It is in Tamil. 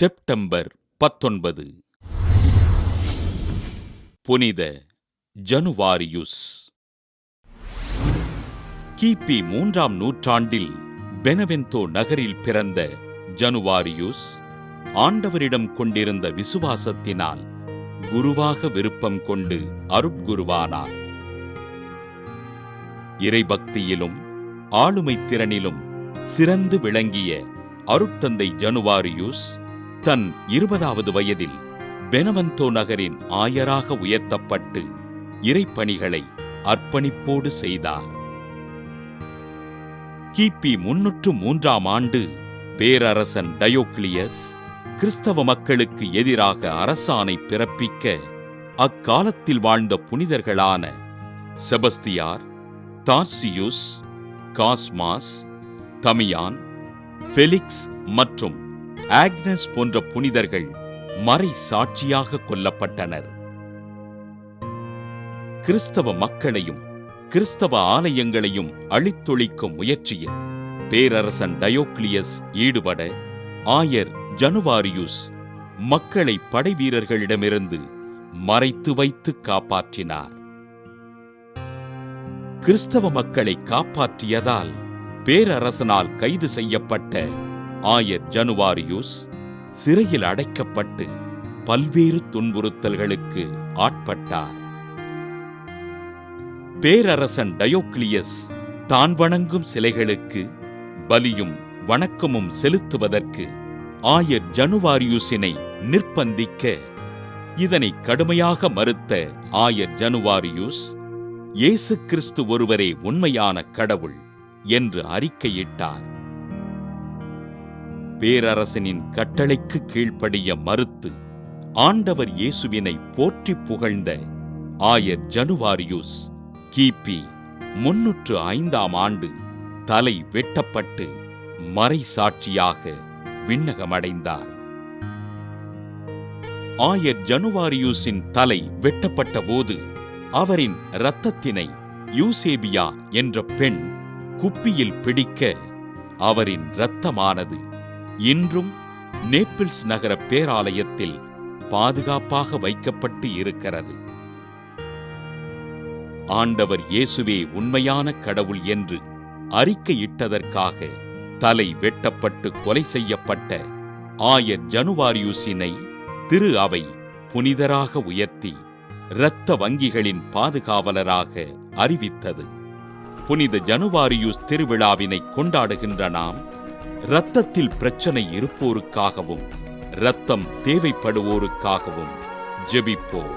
செப்டம்பர் 19 புனித ஜனுவாரியுஸ். கிபி 3ஆம் நூற்றாண்டில் பெனவென்தோ நகரில் பிறந்த ஜனுவாரியுஸ் ஆண்டவரிடம் கொண்டிருந்த விசுவாசத்தினால் குருவாக விருப்பம் கொண்டு அருட்குருவானார். இறைபக்தியிலும் ஆளுமை திறனிலும் சிறந்து விளங்கிய அருட்தந்தை ஜனுவாரியுஸ் தன் 20வது வயதில் பெனவென்தோ நகரின் ஆயராக உயர்த்தப்பட்டு இறைப்பணிகளை அர்ப்பணிப்போடு செய்தார். கிபி 303ஆம் ஆண்டு பேரரசன் டயோக்ளியஸ் கிறிஸ்தவ மக்களுக்கு எதிராக அரசாணை பிறப்பிக்க அக்காலத்தில் வாழ்ந்த புனிதர்களான செபஸ்தியார், தார்சியுஸ், காஸ்மாஸ், தமியான், ஃபெலிக்ஸ் மற்றும் ஆக்னஸ் போன்ற புனிதர்கள் மறை சாட்சியாக கொல்லப்பட்டனர். கிறிஸ்தவ மக்களையும் கிறிஸ்தவ ஆலயங்களையும் அழித்தொழிக்கும் முயற்சியில் பேரரசன் டயோக்ளியஸ் ஈடுபட ஆயர் ஜனுவாரியுஸ் மக்களை படைவீரர்களிடமிருந்து மறைத்து வைத்து காப்பாற்றினார். கிறிஸ்தவ மக்களை காப்பாற்றியதால் பேரரசனால் கைது செய்யப்பட்ட ஆயர் ஜனுவாரியுஸ் சிறையில் அடைக்கப்பட்டு பல்வேறு துன்புறுத்தல்களுக்கு ஆட்பட்டார். பேரரசன் டயோக்ளியஸ் தான் வணங்கும் சிலைகளுக்கு பலியும் வணக்கமும் செலுத்துவதற்கு ஆயர் ஜனுவாரியுஸினை நிர்பந்திக்க இதனை கடுமையாக மறுத்த ஆயர் ஜனுவாரியுஸ் இயேசு கிறிஸ்து ஒருவரே உண்மையான கடவுள் என்று அறிக்கையிட்டார். பேரரசனின் கட்டளைக்கு கீழ்ப்படிய மறுத்து ஆண்டவர் இயேசுவினை போற்றி புகழ்ந்த ஆயர் ஜனுவாரியுஸ் கிபி 305ஆம் ஆண்டு தலை வெட்டப்பட்டு மறை சாட்சியாக விண்ணகமடைந்தார். ஆயர் ஜனுவாரியுஸின் தலை வெட்டப்பட்ட போது அவரின் இரத்தத்தினை யூசேபியா என்ற பெண் குப்பியில் பிடிக்க அவரின் இரத்தமானது இன்றும் நேபிள்ஸ் நகர பேராலயத்தில் பாதுகாப்பாக வைக்கப்பட்டு இருக்கிறது. ஆண்டவர் இயேசுவே உண்மையான கடவுள் என்று அறிக்கையிட்டதற்காக தலை வெட்டப்பட்டு கொலை செய்யப்பட்ட ஆயர் ஜனுவாரியுஸினை திரு அவை புனிதராக உயர்த்தி இரத்த வங்கிகளின் பாதுகாவலராக அறிவித்தது. புனித ஜனுவாரியுஸ் திருவிழாவினை கொண்டாடுகின்ற நாம் இரத்தத்தில் பிரச்சனை இருப்போருக்காகவும் இரத்தம் தேவைப்படுவோருக்காகவும் ஜெபிப்போம்.